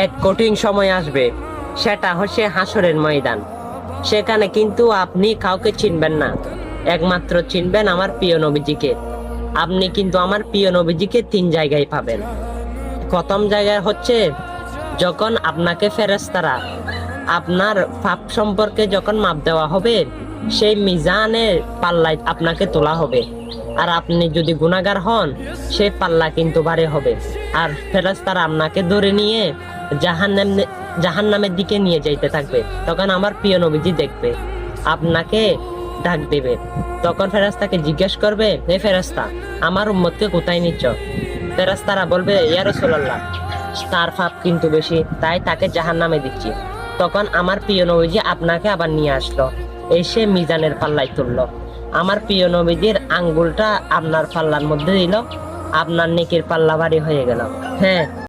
এক কঠিন সময় আসবে, সেটা হচ্ছে হাসরের ময়দান। সেখানে কিন্তু আপনি কাউকে চিনবেন না, একমাত্র চিনবেন আমার প্রিয় নবীজিকে। আপনি কিন্তু আমার প্রিয় নবীজিকে 3 জায়গায় পাবেন। প্রথম জায়গায় হচ্ছে যখন আপনাকে ফেরেশতারা আপনার পাপ সম্পর্কে যখন মাপ দেওয়া হবে, সেই মিজানের পাল্লায় আপনাকে তোলা হবে। আর আপনি যদি গুনাহগার হন, সেই পাল্লা কিন্তু ভারী হবে। আর ফেরেশতারা আপনাকে ধরে নিয়ে জাহান্নামের দিকে নিয়ে যাইতে থাকবে। তখন আমার প্রিয় নবীজি দেখবে, আপনাকে ডাক দেবে। তখন ফেরেশতাকে জিজ্ঞেস করবে, এ ফেরেশতা, আমার উম্মতকে কোথায় নিচ্ছ? ফেরেশতারা বলবে, ইয়া রাসূলুল্লাহ, তার পাপ কিন্তু বেশি, তাই তাকে জাহান্নামে দিচ্ছি। তখন আমার প্রিয় নবীজি আপনাকে আবার নিয়ে আসলো, এসে মিজানের পাল্লায় তুললো। আমার প্রিয় নবীজির আঙ্গুলটা আপনার পাল্লার মধ্যে দিল, আপনার নেকির পাল্লা ভারী হয়ে গেল। হ্যাঁ।